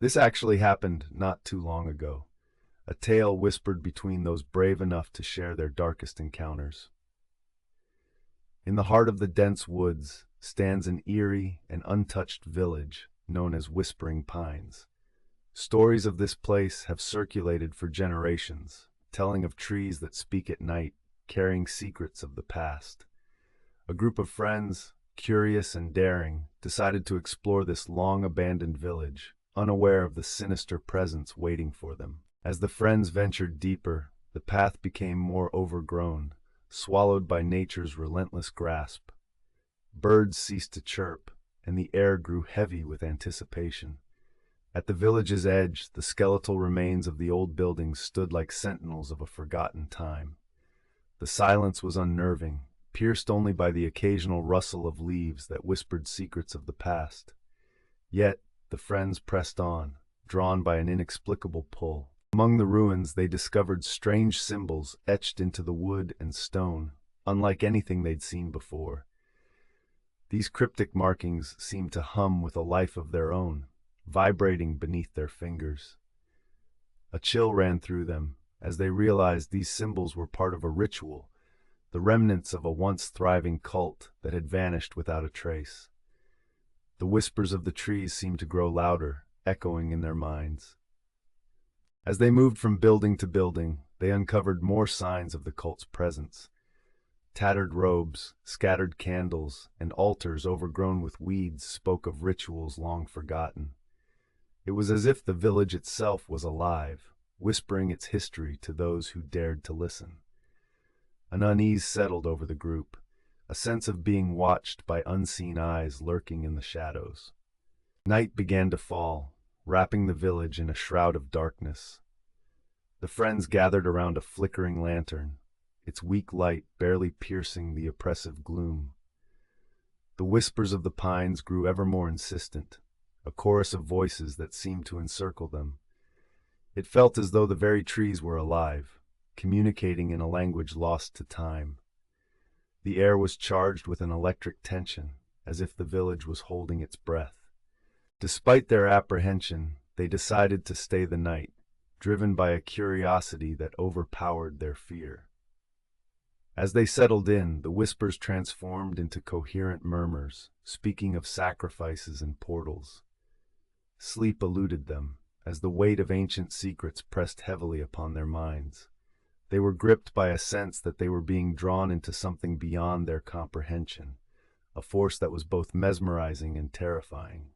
This actually happened not too long ago, a tale whispered between those brave enough to share their darkest encounters. In the heart of the dense woods stands an eerie and untouched village known as Whispering Pines. Stories of this place have circulated for generations, telling of trees that speak at night, carrying secrets of the past. A group of friends, curious and daring, decided to explore this long-abandoned village, unaware of the sinister presence waiting for them. As the friends ventured deeper, the path became more overgrown, swallowed by nature's relentless grasp. Birds ceased to chirp, and the air grew heavy with anticipation. At the village's edge, the skeletal remains of the old buildings stood like sentinels of a forgotten time. The silence was unnerving, pierced only by the occasional rustle of leaves that whispered secrets of the past. Yet, the friends pressed on, drawn by an inexplicable pull. Among the ruins, they discovered strange symbols etched into the wood and stone, unlike anything they'd seen before. These cryptic markings seemed to hum with a life of their own, vibrating beneath their fingers. A chill ran through them as they realized these symbols were part of a ritual, the remnants of a once thriving cult that had vanished without a trace. The whispers of the trees seemed to grow louder, echoing in their minds. As they moved from building to building, they uncovered more signs of the cult's presence. Tattered robes, scattered candles, and altars overgrown with weeds spoke of rituals long forgotten. It was as if the village itself was alive, whispering its history to those who dared to listen. An unease settled over the group, a sense of being watched by unseen eyes lurking in the shadows. Night began to fall, wrapping the village in a shroud of darkness. The friends gathered around a flickering lantern, its weak light barely piercing the oppressive gloom. The whispers of the pines grew ever more insistent, a chorus of voices that seemed to encircle them. It felt as though the very trees were alive, communicating in a language lost to time. The air was charged with an electric tension, as if the village was holding its breath. Despite their apprehension, they decided to stay the night, driven by a curiosity that overpowered their fear. As they settled in, the whispers transformed into coherent murmurs, speaking of sacrifices and portals. Sleep eluded them, as the weight of ancient secrets pressed heavily upon their minds. They were gripped by a sense that they were being drawn into something beyond their comprehension, a force that was both mesmerizing and terrifying.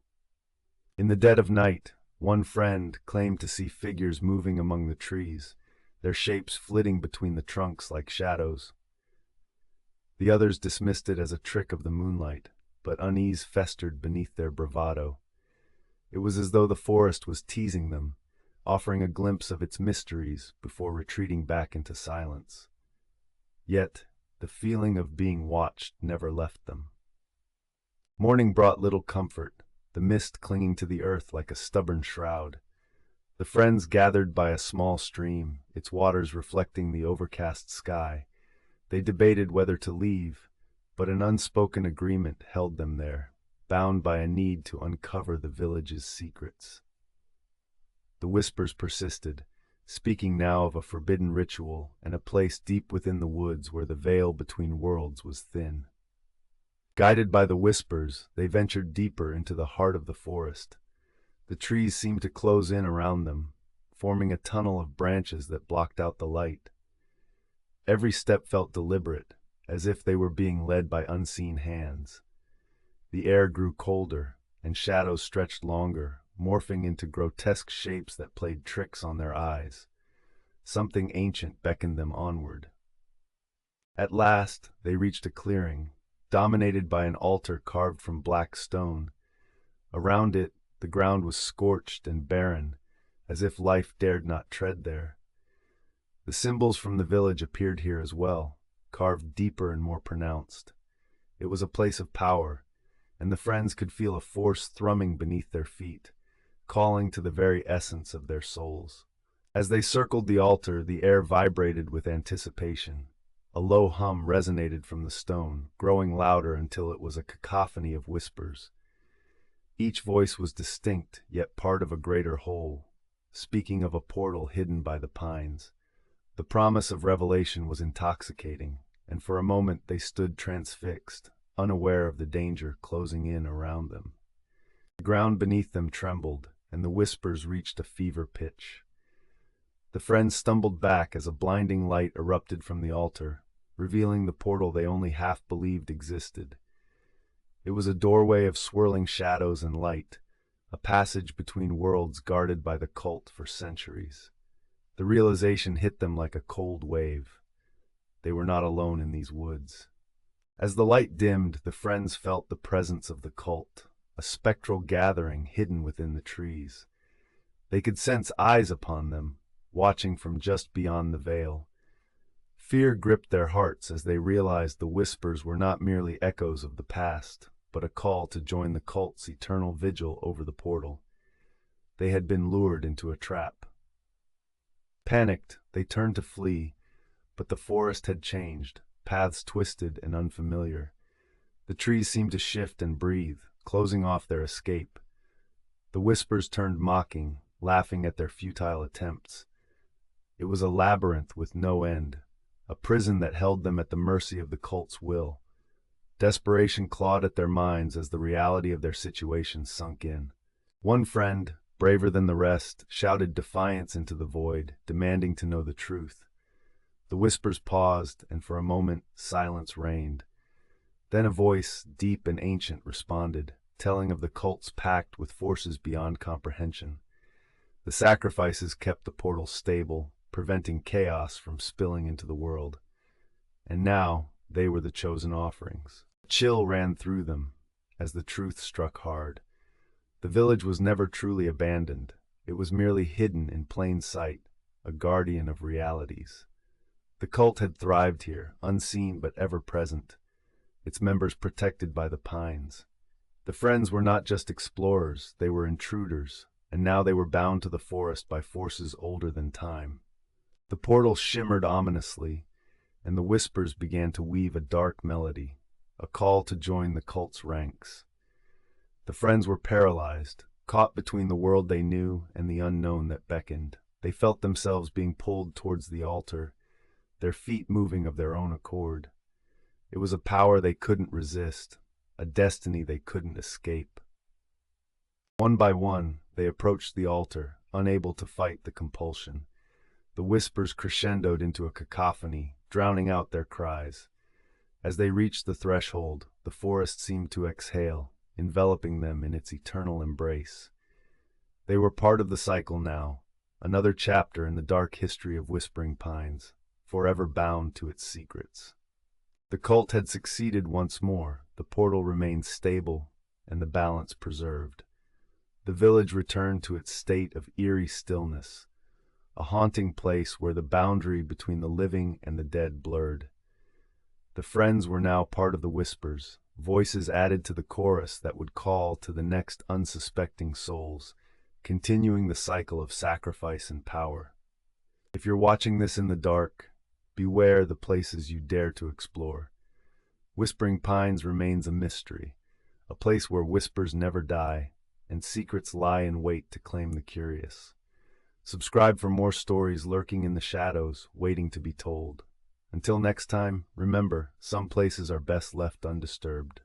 In the dead of night, one friend claimed to see figures moving among the trees, their shapes flitting between the trunks like shadows. The others dismissed it as a trick of the moonlight, but unease festered beneath their bravado. It was as though the forest was teasing them, offering a glimpse of its mysteries before retreating back into silence. Yet, the feeling of being watched never left them. Morning brought little comfort, the mist clinging to the earth like a stubborn shroud. The friends gathered by a small stream, its waters reflecting the overcast sky. They debated whether to leave, but an unspoken agreement held them there, bound by a need to uncover the village's secrets. The whispers persisted, speaking now of a forbidden ritual and a place deep within the woods where the veil between worlds was thin. Guided by the whispers, they ventured deeper into the heart of the forest. The trees seemed to close in around them, forming a tunnel of branches that blocked out the light. Every step felt deliberate, as if they were being led by unseen hands. The air grew colder, and shadows stretched longer, morphing into grotesque shapes that played tricks on their eyes. Something ancient beckoned them onward. At last, they reached a clearing, dominated by an altar carved from black stone. Around it, the ground was scorched and barren, as if life dared not tread there. The symbols from the village appeared here as well, carved deeper and more pronounced. It was a place of power, and the friends could feel a force thrumming beneath their feet, calling to the very essence of their souls. As they circled the altar, the air vibrated with anticipation. A low hum resonated from the stone, growing louder until it was a cacophony of whispers. Each voice was distinct, yet part of a greater whole, speaking of a portal hidden by the pines. The promise of revelation was intoxicating, and for a moment they stood transfixed, unaware of the danger closing in around them. The ground beneath them trembled, and the whispers reached a fever pitch. The friends stumbled back as a blinding light erupted from the altar, revealing the portal they only half believed existed. It was a doorway of swirling shadows and light, a passage between worlds guarded by the cult for centuries. The realization hit them like a cold wave. They were not alone in these woods. As the light dimmed, the friends felt the presence of the cult, a spectral gathering hidden within the trees. They could sense eyes upon them, watching from just beyond the veil. Fear gripped their hearts as they realized the whispers were not merely echoes of the past, but a call to join the cult's eternal vigil over the portal. They had been lured into a trap. Panicked, they turned to flee, but the forest had changed, paths twisted and unfamiliar. The trees seemed to shift and breathe, closing off their escape. The whispers turned mocking, laughing at their futile attempts. It was a labyrinth with no end, a prison that held them at the mercy of the cult's will. Desperation clawed at their minds as the reality of their situation sunk in. One friend, braver than the rest, shouted defiance into the void, demanding to know the truth. The whispers paused, and for a moment, silence reigned. Then a voice, deep and ancient, responded, telling of the cult's pact with forces beyond comprehension. The sacrifices kept the portal stable, preventing chaos from spilling into the world. And now, they were the chosen offerings. A chill ran through them, as the truth struck hard. The village was never truly abandoned. It was merely hidden in plain sight, a guardian of realities. The cult had thrived here, unseen but ever present, its members protected by the pines. The friends were not just explorers, they were intruders, and now they were bound to the forest by forces older than time. The portal shimmered ominously, and the whispers began to weave a dark melody, a call to join the cult's ranks. The friends were paralyzed, caught between the world they knew and the unknown that beckoned. They felt themselves being pulled towards the altar, their feet moving of their own accord. It was a power they couldn't resist, a destiny they couldn't escape. One by one, they approached the altar, unable to fight the compulsion. The whispers crescendoed into a cacophony, drowning out their cries. As they reached the threshold, the forest seemed to exhale, enveloping them in its eternal embrace. They were part of the cycle now, another chapter in the dark history of Whispering Pines, forever bound to its secrets. The cult had succeeded once more, the portal remained stable, and the balance preserved. The village returned to its state of eerie stillness, a haunting place where the boundary between the living and the dead blurred. The friends were now part of the whispers, voices added to the chorus that would call to the next unsuspecting souls, continuing the cycle of sacrifice and power. If you're watching this in the dark, beware the places you dare to explore. Whispering Pines remains a mystery, a place where whispers never die, and secrets lie in wait to claim the curious. Subscribe for more stories lurking in the shadows, waiting to be told. Until next time, remember, some places are best left undisturbed.